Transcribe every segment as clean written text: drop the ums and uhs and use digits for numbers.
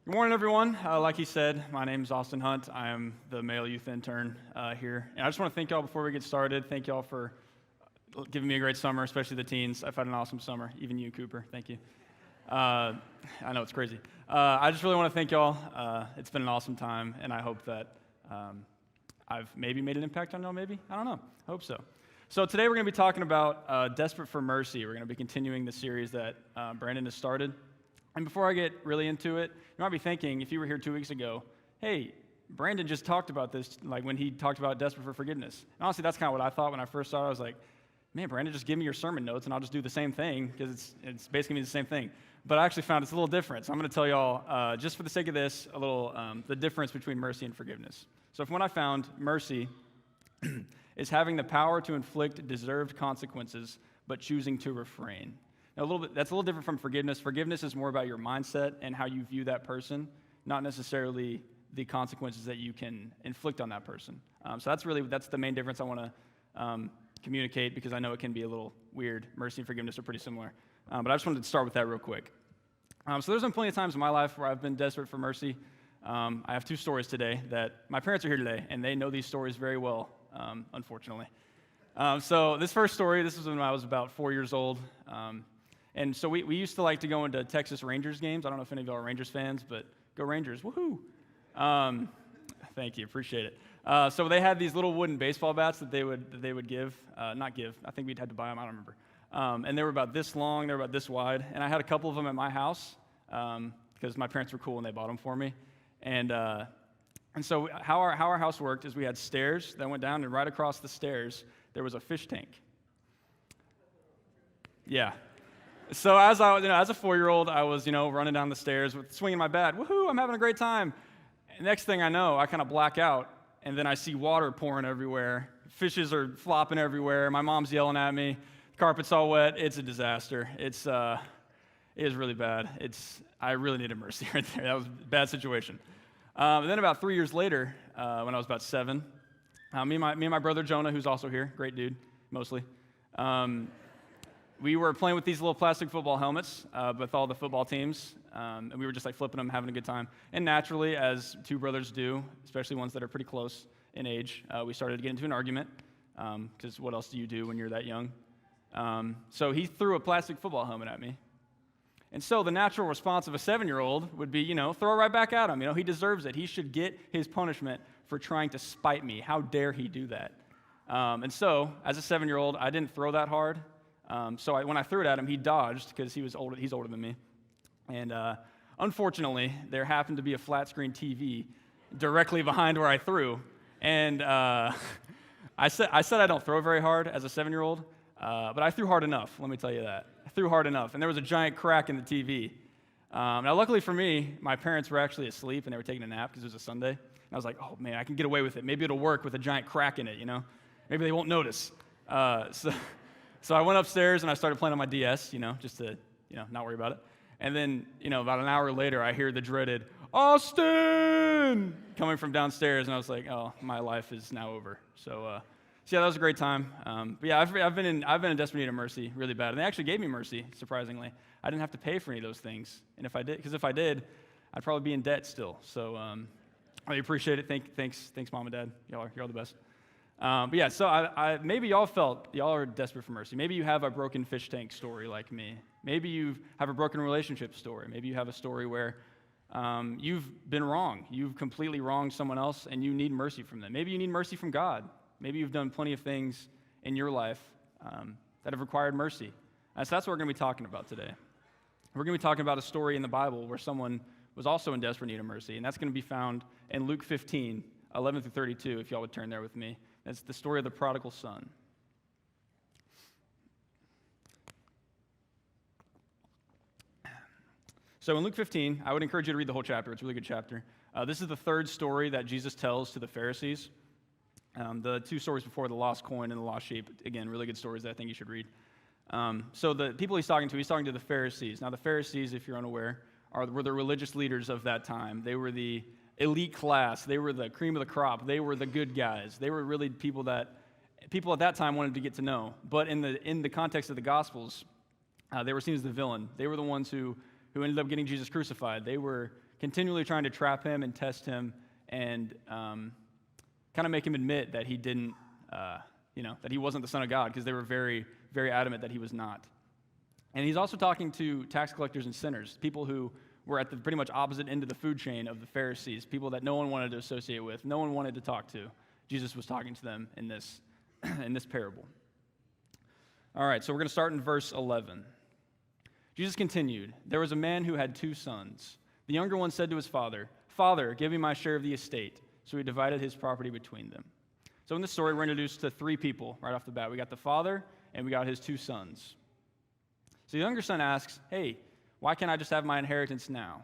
Good morning, everyone. Like he said, my name is Austin Hunt. I am the male youth intern here. And I just want to thank y'all before we get started. Thank y'all for giving me a great summer, especially the teens. I've had an awesome summer, even you, Cooper. Thank you. I know it's crazy. I just really want to thank y'all. It's been an awesome time, and I hope that I've maybe made an impact on y'all, maybe? I don't know. I hope so. So today we're going to be talking about Desperate for Mercy. We're going to be continuing the series that Brandon has started. And before I get really into it, you might be thinking, if you were here 2 weeks ago, hey, Brandon just talked about this, like when he talked about Desperate for Forgiveness. And honestly, that's kind of what I thought when I first saw it. I was like, man, Brandon, just give me your sermon notes and I'll just do the same thing, because it's basically means the same thing. But I actually found it's a little different. So I'm going to tell y'all, just for the sake of this, a little the difference between mercy and forgiveness. So from what I found, mercy is having the power to inflict deserved consequences, but choosing to refrain. Now, that's a little different from forgiveness. Forgiveness is more about your mindset and how you view that person, not necessarily the consequences that you can inflict on that person. So that's the main difference I want to communicate, because I know it can be a little weird. Mercy and forgiveness are pretty similar. But I just wanted to start with that real quick. So there's been plenty of times in my life where I've been desperate for mercy. I have two stories today that my parents are here today, and they know these stories very well, unfortunately. So this first story, this was when I was about 4 years old. And so we used to like to go into Texas Rangers games. I don't know if any of y'all are Rangers fans, but go Rangers, woohoo. Thank you, appreciate it. So they had these little wooden baseball bats that they would give, not give, I think we'd had to buy them, I don't remember. And they were about this long, they were about this wide, and I had a couple of them at my house, because my parents were cool and they bought them for me. And so how our house worked is we had stairs that went down, and right across the stairs, there was a fish tank. Yeah. So as a 4-year-old, I was, running down the stairs with swinging my bat. Woohoo! I'm having a great time. And next thing I know, I kind of black out, and then I see water pouring everywhere. Fishes are flopping everywhere. My mom's yelling at me. The carpet's all wet. It's a disaster. It is really bad. I really needed mercy right there. That was a bad situation. And then about 3 years later, when I was about 7, me and my brother Jonah, who's also here, great dude, mostly. We were playing with these little plastic football helmets with all the football teams, and we were just like flipping them, having a good time. And naturally, as two brothers do, especially ones that are pretty close in age, we started to get into an argument, because what else do you do when you're that young? So he threw a plastic football helmet at me. And so the natural response of a 7-year-old would be, throw it right back at him. He deserves it. He should get his punishment for trying to spite me. How dare he do that? And so, as a 7-year-old, I didn't throw that hard. So when I threw it at him, he dodged, because he's older than me. And unfortunately, there happened to be a flat-screen TV directly behind where I threw. And I said I don't throw very hard as a 7-year-old, but I threw hard enough, let me tell you that. I threw hard enough, and there was a giant crack in the TV. Now, luckily for me, my parents were actually asleep, and they were taking a nap because it was a Sunday. And I was like, oh, man, I can get away with it. Maybe it'll work with a giant crack in it, Maybe they won't notice. So I went upstairs and I started playing on my DS, just to, not worry about it. And then, about an hour later, I hear the dreaded, Austin, coming from downstairs. And I was like, oh, my life is now over. So yeah, that was a great time. But yeah, I've been in desperate need of mercy really bad. And they actually gave me mercy, surprisingly. I didn't have to pay for any of those things. And if I did, I'd probably be in debt still. So I appreciate it. Thanks, Mom and Dad. Y'all are the best. But yeah, so maybe y'all are desperate for mercy. Maybe you have a broken fish tank story like me. Maybe you have a broken relationship story. Maybe you have a story where you've been wrong. You've completely wronged someone else, and you need mercy from them. Maybe you need mercy from God. Maybe you've done plenty of things in your life that have required mercy. So that's what we're going to be talking about today. We're going to be talking about a story in the Bible where someone was also in desperate need of mercy, and that's going to be found in Luke 15, 11 through 32, if y'all would turn there with me. It's the story of the prodigal son. So in Luke 15, I would encourage you to read the whole chapter. It's a really good chapter. This is the third story that Jesus tells to the Pharisees. The two stories before, the lost coin and the lost sheep, again, really good stories that I think you should read. So the people he's talking to the Pharisees. Now the Pharisees, if you're unaware, were the religious leaders of that time. They were the elite class. They were the cream of the crop. They were the good guys. They were really people at that time wanted to get to know. But in the context of the Gospels, they were seen as the villain. They were the ones who ended up getting Jesus crucified. They were continually trying to trap him and test him and kind of make him admit that he didn't, that he wasn't the Son of God, because they were very, very adamant that he was not. And he's also talking to tax collectors and sinners, people who were at the pretty much opposite end of the food chain of the Pharisees, people that no one wanted to associate with, no one wanted to talk to. Jesus was talking to them in this, in this parable. All right, so we're going to start in verse 11. Jesus continued, "There was a man who had 2 sons. The younger one said to his father, 'Father, give me my share of the estate.' So he divided his property between them." So in this story, we're introduced to 3 people right off the bat. We got the father, and we got his 2 sons. So the younger son asks, "Hey, why can't I just have my inheritance now?"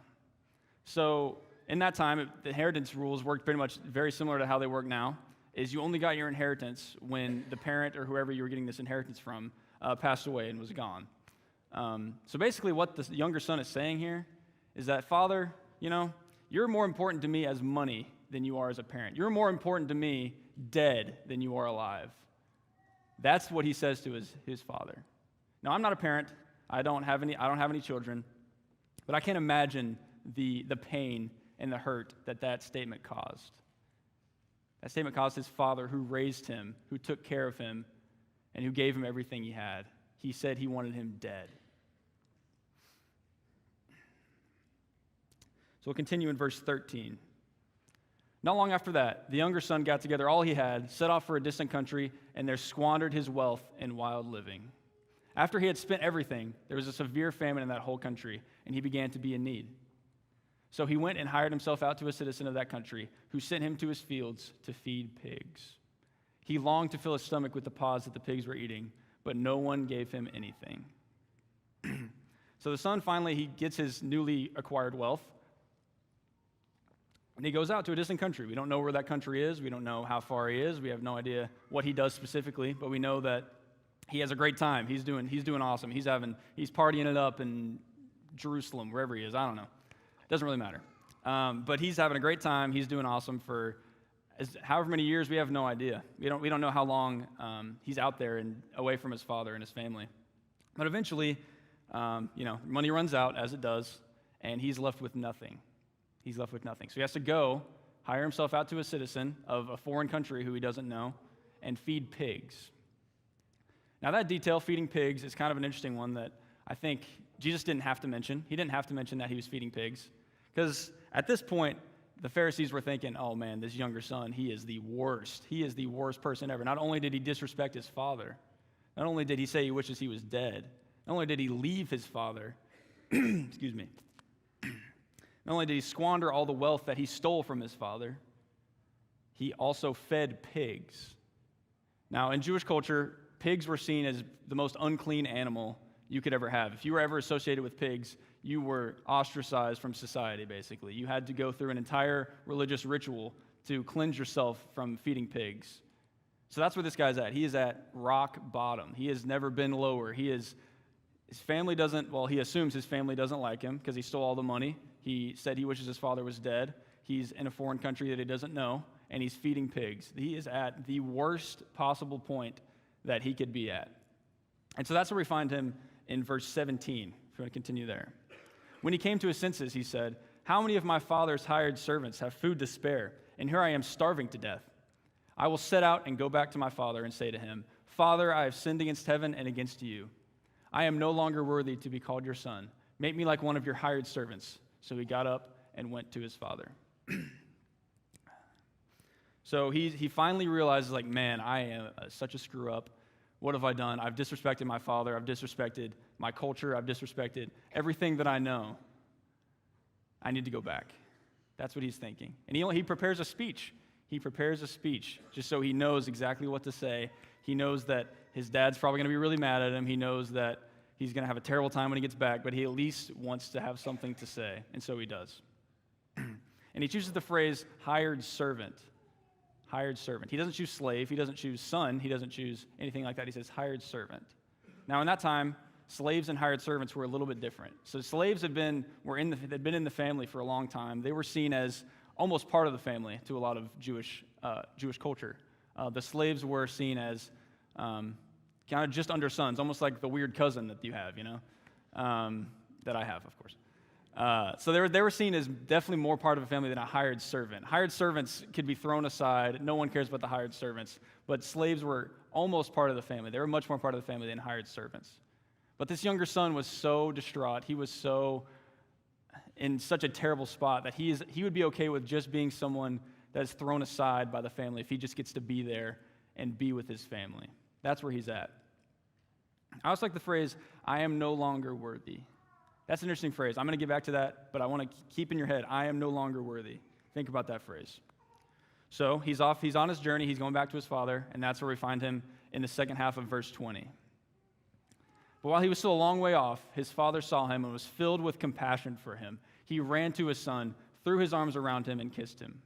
So in that time, the inheritance rules worked pretty much very similar to how they work now, is you only got your inheritance when the parent or whoever you were getting this inheritance from passed away and was gone. So basically what the younger son is saying here is that, "Father, you're more important to me as money than you are as a parent. You're more important to me dead than you are alive." That's what he says to his father. Now, I'm not a parent. I don't have any children, but I can't imagine the pain and the hurt that statement caused. That statement caused his father, who raised him, who took care of him, and who gave him everything he had. He said he wanted him dead. So we'll continue in verse 13. Not long after that, the younger son got together all he had, set off for a distant country, and there squandered his wealth in wild living. After he had spent everything, there was a severe famine in that whole country, and he began to be in need. So he went and hired himself out to a citizen of that country, who sent him to his fields to feed pigs. He longed to fill his stomach with the pods that the pigs were eating, but no one gave him anything. So the son finally, he gets his newly acquired wealth, and he goes out to a distant country. We don't know where that country is. We don't know how far he is. We have no idea what he does specifically, but we know that he has a great time. He's doing awesome. He's partying it up in Jerusalem, wherever he is. I don't know. It doesn't really matter. But he's having a great time. He's doing awesome for however many years. We have no idea. We don't know how long he's out there and away from his father and his family. But eventually, money runs out, as it does, and he's left with nothing. He's left with nothing. So he has to go hire himself out to a citizen of a foreign country who he doesn't know and feed pigs. Now that detail, feeding pigs, is kind of an interesting one that I think Jesus didn't have to mention. He didn't have to mention that he was feeding pigs, because at this point, the Pharisees were thinking, "Oh man, this younger son, he is the worst. He is the worst person ever." Not only did he disrespect his father, not only did he say he wishes he was dead, not only did he leave his father, excuse me, not only did he squander all the wealth that he stole from his father, he also fed pigs. Now, in Jewish culture, pigs were seen as the most unclean animal you could ever have. If you were ever associated with pigs, you were ostracized from society, basically. You had to go through an entire religious ritual to cleanse yourself from feeding pigs. So that's where this guy's at. He is at rock bottom. He has never been lower. He assumes his family doesn't like him because he stole all the money. He said he wishes his father was dead. He's in a foreign country that he doesn't know, and he's feeding pigs. He is at the worst possible point that he could be at. And so that's where we find him in verse 17, if you want to continue there. When he came to his senses, he said, "How many of my father's hired servants have food to spare, and here I am starving to death? I will set out and go back to my father and say to him, 'Father, I have sinned against heaven and against you. I am no longer worthy to be called your son. Make me like one of your hired servants.' So he got up and went to his father." So he finally realizes, man, I am such a screw up. What have I done? I've disrespected my father. I've disrespected my culture. I've disrespected everything that I know. I need to go back. That's what he's thinking. And he prepares a speech. He prepares a speech just so he knows exactly what to say. He knows that his dad's probably going to be really mad at him. He knows that he's going to have a terrible time when he gets back, but he at least wants to have something to say, and so he does. And he chooses the phrase hired servant. Hired servant. He doesn't choose slave. He doesn't choose son. He doesn't choose anything like that. He says hired servant. Now, in that time, slaves and hired servants were a little bit different. So slaves had been in the family for a long time. They were seen as almost part of the family to a lot of Jewish culture. The slaves were seen as kind of just under sons, almost like the weird cousin that you have, that I have, of course. So they were seen as definitely more part of a family than a hired servant. Hired servants could be thrown aside. No one cares about the hired servants. But slaves were almost part of the family. They were much more part of the family than hired servants. But this younger son was so distraught. He was so in such a terrible spot that he would be okay with just being someone that is thrown aside by the family if he just gets to be there and be with his family. That's where he's at. I also like the phrase, I am no longer worthy. That's an interesting phrase. I'm going to get back to that, but I want to keep in your head, I am no longer worthy. Think about that phrase. So he's on his journey, he's going back to his father, and that's where we find him in the second half of verse 20. But while he was still a long way off, his father saw him and was filled with compassion for him. He ran to his son, threw his arms around him, and kissed him.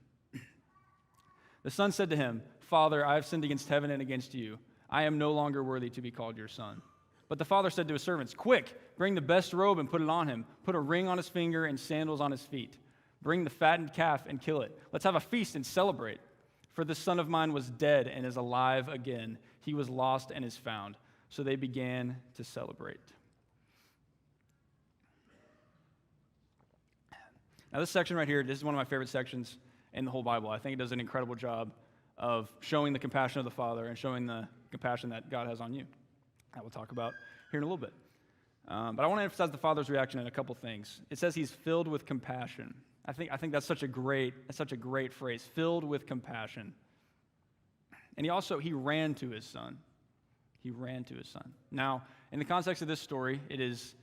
The son said to him, Father, I have sinned against heaven and against you. I am no longer worthy to be called your son. But the father said to his servants, Quick, bring the best robe and put it on him. Put a ring on his finger and sandals on his feet. Bring the fattened calf and kill it. Let's have a feast and celebrate. For this son of mine was dead and is alive again. He was lost and is found. So they began to celebrate. Now this section right here, this is one of my favorite sections in the whole Bible. I think it does an incredible job of showing the compassion of the Father and showing the compassion that God has on you. That we'll talk about here in a little bit. But I want to emphasize the Father's reaction in a couple things. It says he's filled with compassion. I think that's such a great phrase, filled with compassion. And he ran to his son. He ran to his son. Now, in the context of this story, it is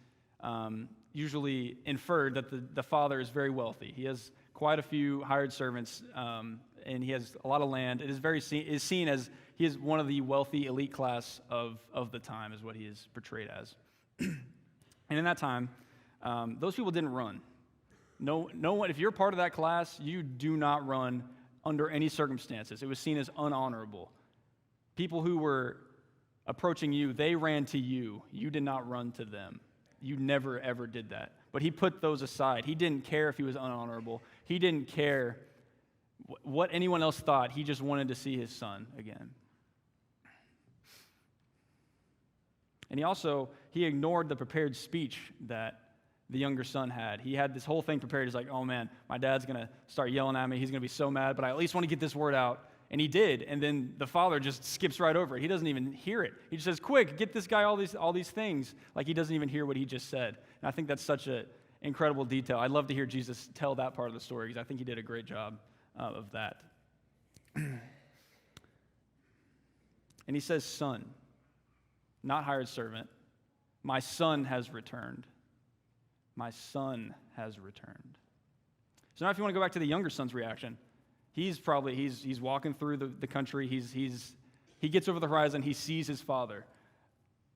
usually inferred that the father is very wealthy. He has quite a few hired servants, and he has a lot of land. It is seen as he is one of the wealthy elite class of the time, is what he is portrayed as. And in that time, those people didn't run. No one. If you're part of that class, you do not run under any circumstances. It was seen as unhonorable. People who were approaching you, they ran to you. You did not run to them. You never, ever did that. But he put those aside. He didn't care if he was unhonorable. He didn't care what anyone else thought. He just wanted to see his son again. And he ignored the prepared speech that the younger son had. He had this whole thing prepared. He's like, oh man, my dad's going to start yelling at me. He's going to be so mad, but I at least want to get this word out. And he did, and then the father just skips right over it. He doesn't even hear it. He just says, quick, get this guy all these things. Like he doesn't even hear what he just said. And I think that's such an incredible detail. I'd love to hear Jesus tell that part of the story because I think he did a great job of that. And he says, son, not hired servant. My son has returned. My son has returned. So now if you want to go back to the younger son's reaction, he's walking through the country. He gets over the horizon. He sees his father.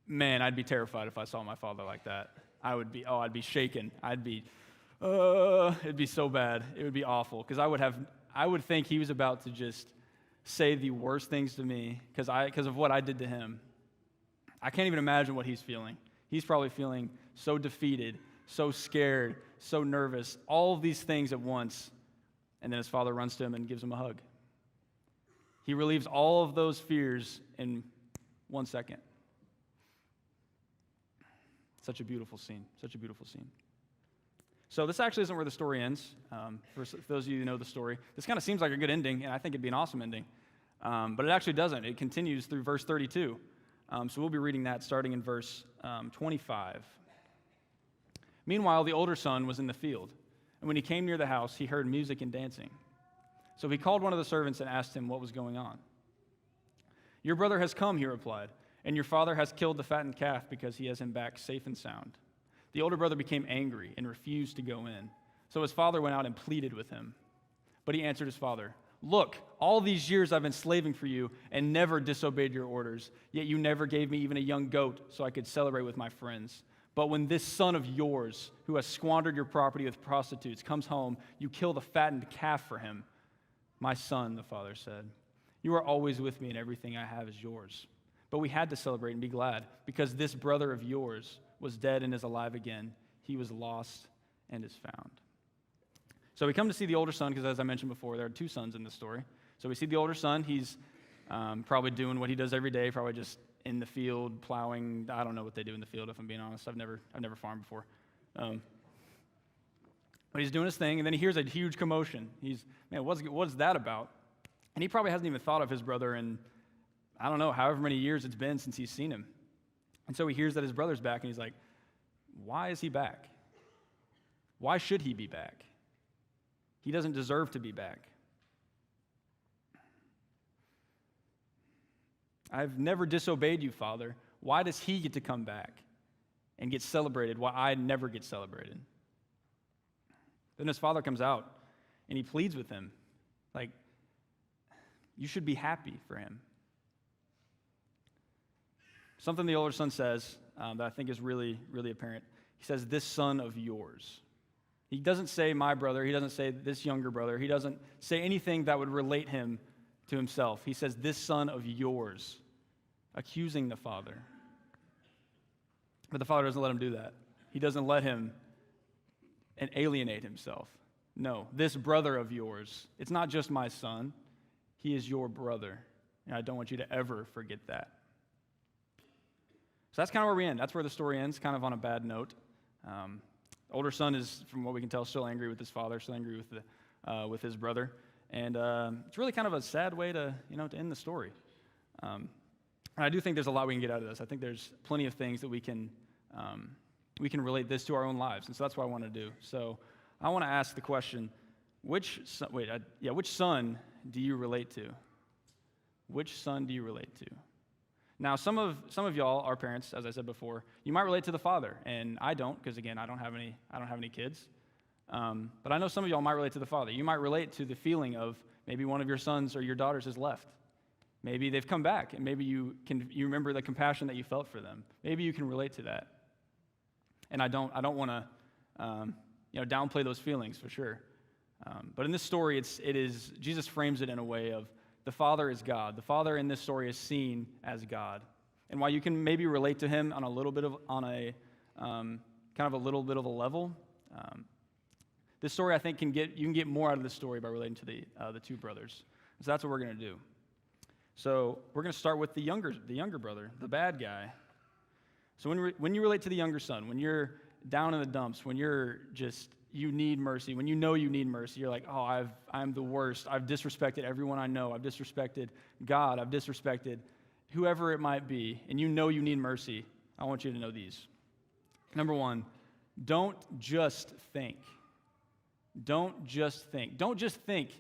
Man, I'd be terrified if I saw my father like that. I'd be shaken. it'd be so bad. It would be awful because I would think he was about to just say the worst things to me because of what I did to him. I can't even imagine what he's feeling. He's probably feeling so defeated, so scared, so nervous, all of these things at once. And then his father runs to him and gives him a hug. He relieves all of those fears in 1 second. Such a beautiful scene. Such a beautiful scene. So this actually isn't where the story ends. For those of you who know the story, this kind of seems like a good ending, and I think it'd be an awesome ending. But it actually doesn't. It continues through verse 32. So we'll be reading that starting in verse 25. Meanwhile, the older son was in the field. And when he came near the house, he heard music and dancing. So he called one of the servants and asked him what was going on. Your brother has come, he replied, and your father has killed the fattened calf because he has him back safe and sound. The older brother became angry and refused to go in. So his father went out and pleaded with him. But he answered his father, Look, all these years I've been slaving for you and never disobeyed your orders, yet you never gave me even a young goat so I could celebrate with my friends. But when this son of yours, who has squandered your property with prostitutes, comes home, you kill the fattened calf for him. My son, the father said, you are always with me and everything I have is yours. But we had to celebrate and be glad because this brother of yours was dead and is alive again. He was lost and is found. So we come to see the older son because, as I mentioned before, there are two sons in this story. So we see the older son. He's probably doing what he does every day, probably just in the field, plowing. I don't know what they do in the field, if I'm being honest. I've never farmed before. But he's doing his thing, and then he hears a huge commotion. Man, what's that about? And he probably hasn't even thought of his brother in, I don't know, however many years it's been since he's seen him. And so he hears that his brother's back, and he's like, why is he back? Why should he be back? He doesn't deserve to be back. I've never disobeyed you, Father. Why does he get to come back and get celebrated while I never get celebrated? Then his father comes out and he pleads with him, like, you should be happy for him. Something the older son says that I think is really, really apparent. He says, this son of yours. He doesn't say my brother. He doesn't say this younger brother. He doesn't say anything that would relate him to himself. He says, this son of yours, accusing the father. But the father doesn't let him do that. He doesn't let him alienate himself. No, this brother of yours, it's not just my son. He is your brother. And I don't want you to ever forget that. So that's kind of where we end. That's where the story ends, kind of on a bad note. Older son is, from what we can tell, still angry with his father, still angry with his brother. And it's really kind of a sad way to end the story. And I do think there's a lot we can get out of this. I think there's plenty of things that we can relate this to our own lives, and so that's what I want to do. So I want to ask the question: which son do you relate to? Which son do you relate to? Now, some of y'all are parents, as I said before. You might relate to the father, and I don't, because again, I don't have any kids. But I know some of y'all might relate to the father. You might relate to the feeling of maybe one of your sons or your daughters has left. Maybe they've come back, and maybe you remember the compassion that you felt for them. Maybe you can relate to that. And I don't want to downplay those feelings for sure. But in this story, it is Jesus frames it in a way of the Father is God. The Father in this story is seen as God. And while you can maybe relate to him on a little bit of a level, this story I think you can get more out of this story by relating to the two brothers. So that's what we're going to do. So we're going to start with the younger brother, the bad guy. So when you relate to the younger son, when you're down in the dumps, when you need mercy, when you know you need mercy, you're like, oh, I'm the worst. I've disrespected everyone I know. I've disrespected God. I've disrespected whoever it might be, and you know you need mercy. I want you to know these. Number one, don't just think. Don't just think. Don't just think,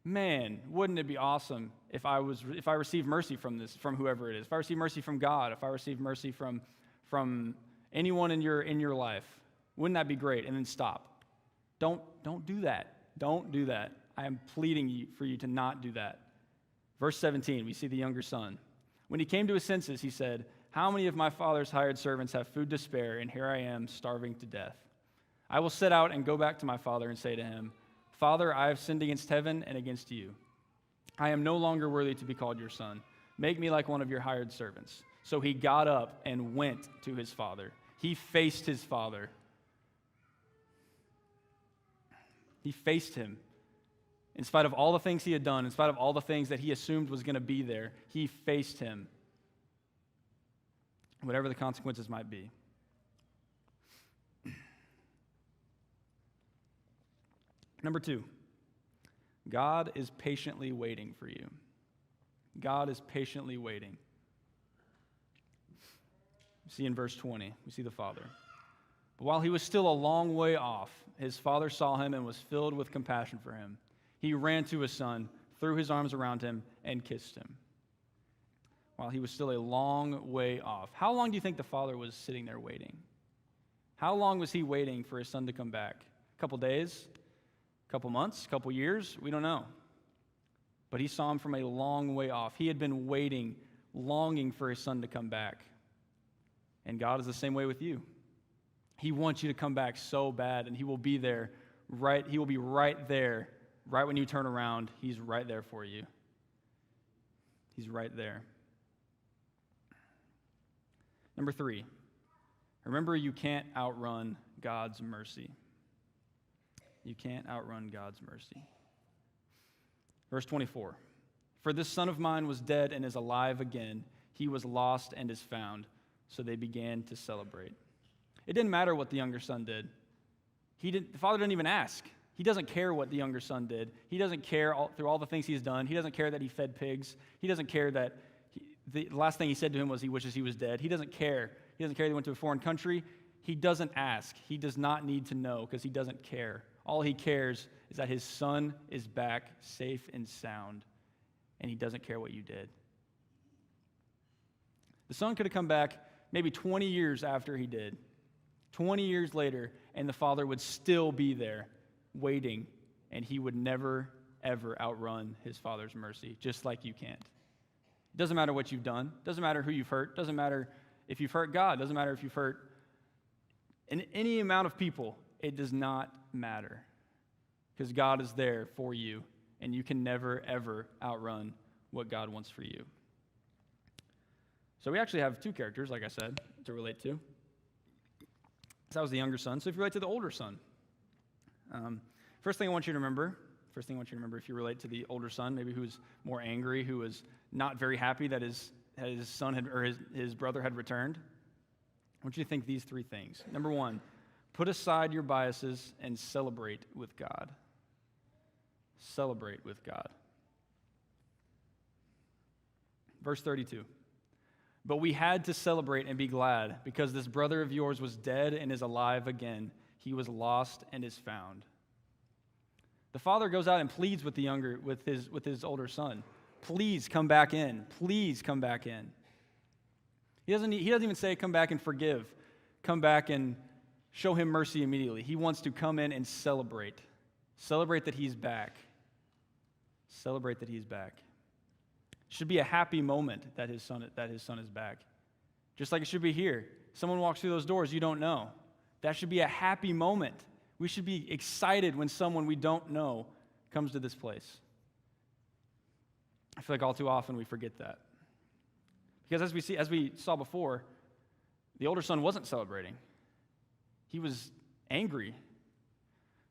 man, wouldn't it be awesome if I received mercy from whoever it is? If I received mercy from God, if I received mercy from anyone in your life, wouldn't that be great? And then stop. Don't do that. Don't do that. I am pleading for you to not do that. Verse 17, we see the younger son. When he came to his senses, he said, how many of my father's hired servants have food to spare, and here I am starving to death? I will set out and go back to my father and say to him, Father, I have sinned against heaven and against you. I am no longer worthy to be called your son. Make me like one of your hired servants. So he got up and went to his father. He faced his father. He faced him. In spite of all the things he had done, in spite of all the things that he assumed was going to be there, he faced him. Whatever the consequences might be. Number two, God is patiently waiting for you. God is patiently waiting. See in verse 20, we see the father. But while he was still a long way off, his father saw him and was filled with compassion for him. He ran to his son, threw his arms around him, and kissed him. While he was still a long way off. How long do you think the father was sitting there waiting? How long was he waiting for his son to come back? A couple days? A couple months? A couple years? We don't know. But he saw him from a long way off. He had been waiting, longing for his son to come back. And God is the same way with you. He wants you to come back so bad, and he will be there, he will be right there, right when you turn around. He's right there for you. He's right there. Number three, remember you can't outrun God's mercy. You can't outrun God's mercy. Verse 24, for this son of mine was dead and is alive again. He was lost and is found. So they began to celebrate. It didn't matter what the younger son did. The father didn't even ask. He doesn't care what the younger son did. He doesn't care through all the things he's done. He doesn't care that he fed pigs. He doesn't care that the last thing he said to him was he wishes he was dead. He doesn't care. He doesn't care that he went to a foreign country. He doesn't ask. He does not need to know because he doesn't care. All he cares is that his son is back safe and sound, and he doesn't care what you did. The son could have come back maybe 20 years after he did, 20 years later, and the father would still be there waiting, and he would never, ever outrun his father's mercy, just like you can't. It doesn't matter what you've done. It doesn't matter who you've hurt. It doesn't matter if you've hurt God. It doesn't matter if you've hurt any amount of people. It does not matter because God is there for you, and you can never, ever outrun what God wants for you. So we actually have two characters, like I said, to relate to. So that was the younger son. So if you relate to the older son, first thing I want you to remember if you relate to the older son, maybe who's more angry, who was not very happy that his son his brother had returned, I want you to think these three things. Number one, put aside your biases and celebrate with God. Celebrate with God. Verse 32. But we had to celebrate and be glad because this brother of yours was dead and is alive again. He was lost and is found. The father goes out and pleads with his older son. Please come back in. Please come back in. He doesn't even say come back and forgive. Come back and show him mercy immediately. He wants to come in and celebrate. Celebrate that he's back. Celebrate that he's back. It should be a happy moment that his son is back. Just like it should be here. Someone walks through those doors you don't know. That should be a happy moment. We should be excited when someone we don't know comes to this place. I feel like all too often we forget that. Because as we saw before, the older son wasn't celebrating. He was angry.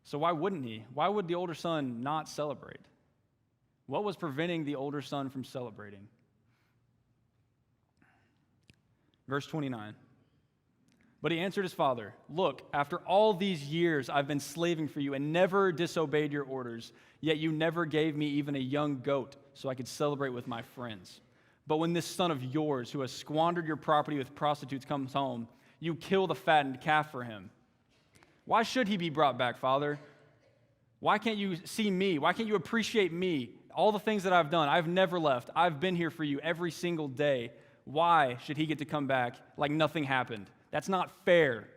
So why wouldn't he? Why would the older son not celebrate? What was preventing the older son from celebrating? Verse 29. But he answered his father, "Look, after all these years I've been slaving for you and never disobeyed your orders, yet you never gave me even a young goat so I could celebrate with my friends. But when this son of yours who has squandered your property with prostitutes comes home, you kill the fattened calf for him. Why should he be brought back, Father? Why can't you see me? Why can't you appreciate me? All the things that I've done, I've never left. I've been here for you every single day. Why should he get to come back like nothing happened? That's not fair.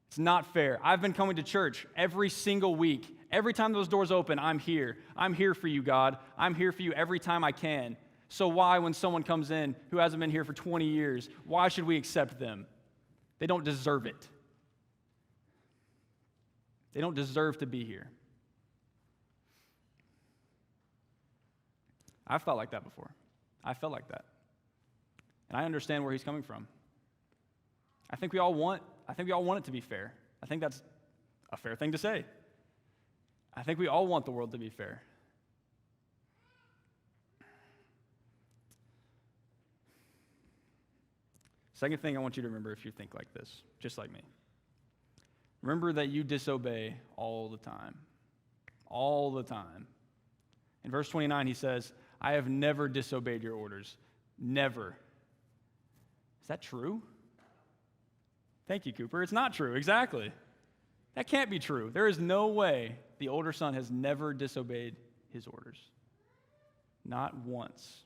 It's not fair. I've been coming to church every single week. Every time those doors open, I'm here. I'm here for you, God. I'm here for you every time I can. So why, when someone comes in who hasn't been here for 20 years, why should we accept them? They don't deserve it. They don't deserve to be here. I've felt like that before. I felt like that. And I understand where he's coming from. I think we all want it to be fair. I think that's a fair thing to say. I think we all want the world to be fair. Second thing I want you to remember if you think like this, just like me. Remember that you disobey all the time. All the time. In verse 29, he says, I have never disobeyed your orders. Never. Is that true? Thank you, Cooper. It's not true. Exactly. That can't be true. There is no way the older son has never disobeyed his orders. Not once.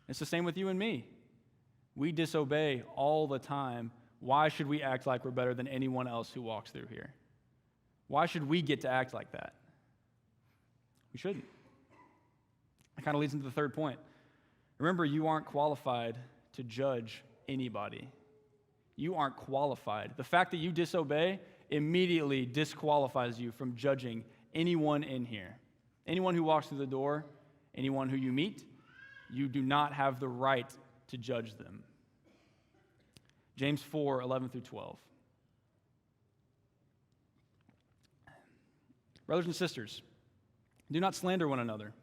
It's the same with you and me. We disobey all the time. Why should we act like we're better than anyone else who walks through here? Why should we get to act like that? We shouldn't. That kind of leads into the third point. Remember, you aren't qualified to judge anybody. You aren't qualified. The fact that you disobey immediately disqualifies you from judging anyone in here. Anyone who walks through the door, anyone who you meet, you do not have the right to judge them. James 4, 11 through 12. Brothers and sisters, do not slander one another.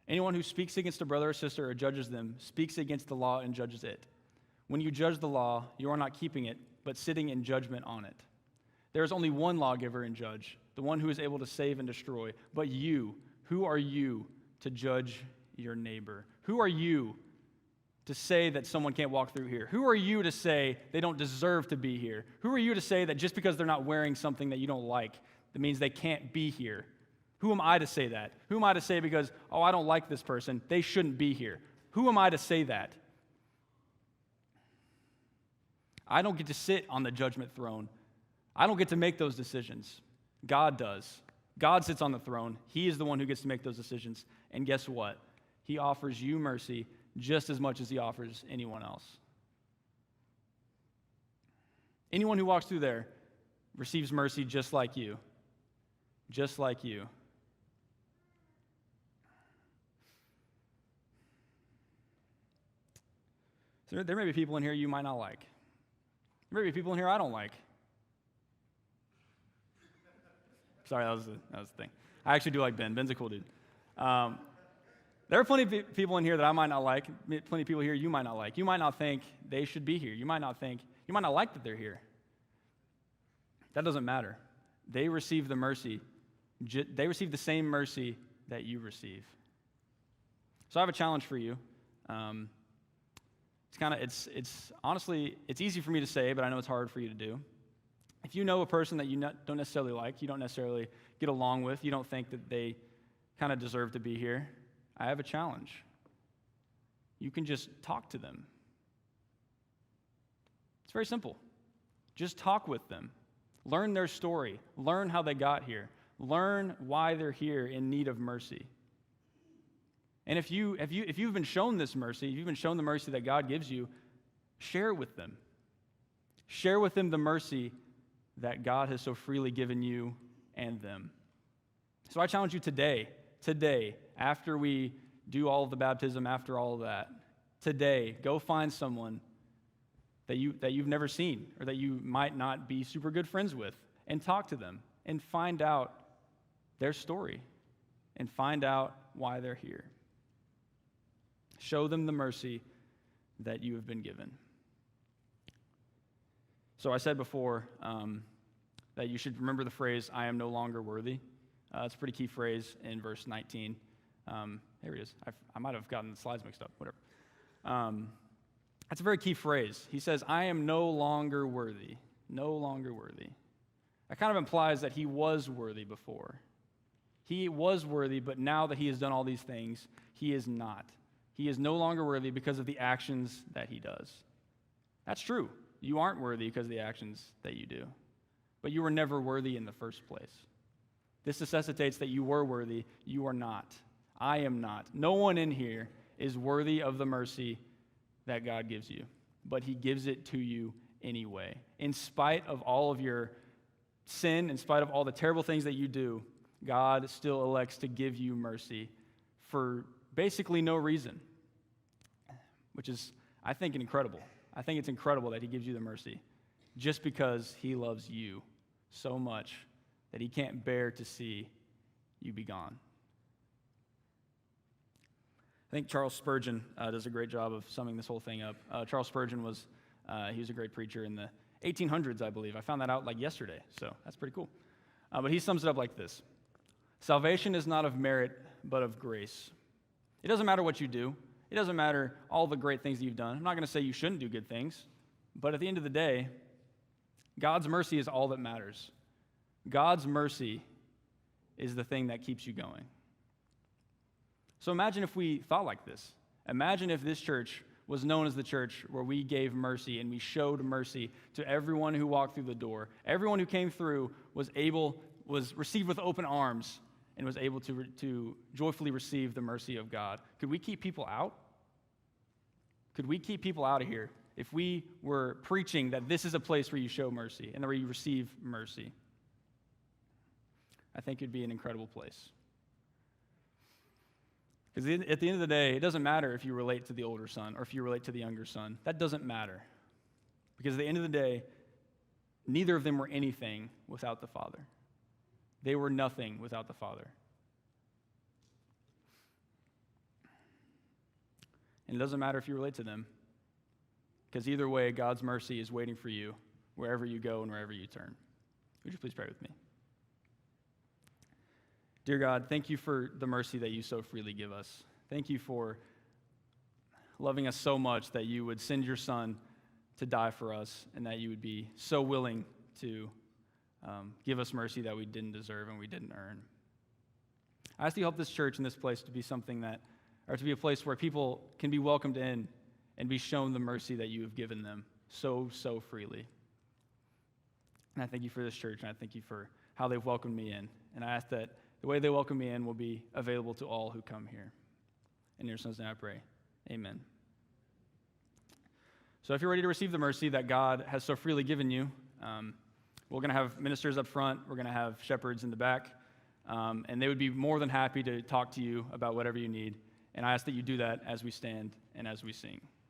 Anyone who speaks against a brother or sister or judges them speaks against the law and judges it. When you judge the law, you are not keeping it, but sitting in judgment on it. There is only one lawgiver and judge, the one who is able to save and destroy. But you, who are you to judge your neighbor? Who are you to say that someone can't walk through here? Who are you to say they don't deserve to be here? Who are you to say that just because they're not wearing something that you don't like, that means they can't be here? Who am I to say that? Who am I to say because, oh, I don't like this person, they shouldn't be here? Who am I to say that? I don't get to sit on the judgment throne. I don't get to make those decisions. God does. God sits on the throne. He is the one who gets to make those decisions. And guess what? He offers you mercy just as much as he offers anyone else. Anyone who walks through there receives mercy just like you. Just like you. So there may be people in here you might not like. There may be people in here I don't like. Sorry, that was the thing. I actually do like Ben. Ben's a cool dude. There are plenty of people in here that I might not like. Plenty of people here you might not like. You might not think they should be here. You might not like that they're here. That doesn't matter. They receive the mercy. They receive the same mercy that you receive. So I have a challenge for you. It's honestly, it's easy for me to say, but I know it's hard for you to do. If you know a person that you don't necessarily like, you don't necessarily get along with, you don't think that they kind of deserve to be here, I have a challenge. You can just talk to them. It's very simple. Just talk with them. Learn their story. Learn how they got here. Learn why they're here in need of mercy. And if you've been shown this mercy, if you've been shown the mercy that God gives you, share it with them. Share with them the mercy that God has so freely given you and them. So I challenge you today, after we do all of the baptism, after all of that, today, go find someone that you've never seen or that you might not be super good friends with and talk to them and find out their story and find out why they're here. Show them the mercy that you have been given. So I said before that you should remember the phrase, I am no longer worthy. It's a pretty key phrase in verse 19. Here it is. I might have gotten the slides mixed up, whatever. That's a very key phrase. He says, I am no longer worthy. No longer worthy. That kind of implies that he was worthy before. He was worthy, but now that he has done all these things, he is not. He is no longer worthy because of the actions that he does. That's true. You aren't worthy because of the actions that you do. But you were never worthy in the first place. This necessitates that you were worthy. You are not. I am not. No one in here is worthy of the mercy that God gives you. But he gives it to you anyway. In spite of all of your sin, in spite of all the terrible things that you do, God still elects to give you mercy for basically no reason, which is, I think, incredible. I think it's incredible that he gives you the mercy just because he loves you so much that he can't bear to see you be gone. I think Charles Spurgeon does a great job of summing this whole thing up. Charles Spurgeon was a great preacher in the 1800s, I believe. I found that out like yesterday, so that's pretty cool. But he sums it up like this. Salvation is not of merit, but of grace. It doesn't matter what you do. It doesn't matter all the great things that you've done. I'm not going to say you shouldn't do good things, but at the end of the day, God's mercy is all that matters. God's mercy is the thing that keeps you going. So imagine if we thought like this. Imagine if this church was known as the church where we gave mercy and we showed mercy to everyone who walked through the door. Everyone who came through was received with open arms and was able to joyfully receive the mercy of God. Could we keep people out? Could we keep people out of here if we were preaching that this is a place where you show mercy and where you receive mercy? I think it'd be an incredible place. Because at the end of the day, it doesn't matter if you relate to the older son or if you relate to the younger son. That doesn't matter. Because at the end of the day, neither of them were anything without the Father. They were nothing without the Father. And it doesn't matter if you relate to them, because either way, God's mercy is waiting for you wherever you go and wherever you turn. Would you please pray with me? Dear God, thank you for the mercy that you so freely give us. Thank you for loving us so much that you would send your Son to die for us, and that you would be so willing to give us mercy that we didn't deserve and we didn't earn. I ask you to help this church and this place to be to be a place where people can be welcomed in and be shown the mercy that you have given them so freely. And I thank you for this church, and I thank you for how they've welcomed me in. And I ask that the way they welcome me in will be available to all who come here. In your Son's name I pray. Amen. So if you're ready to receive the mercy that God has so freely given you, we're going to have ministers up front. We're going to have shepherds in the back. And they would be more than happy to talk to you about whatever you need. And I ask that you do that as we stand and as we sing.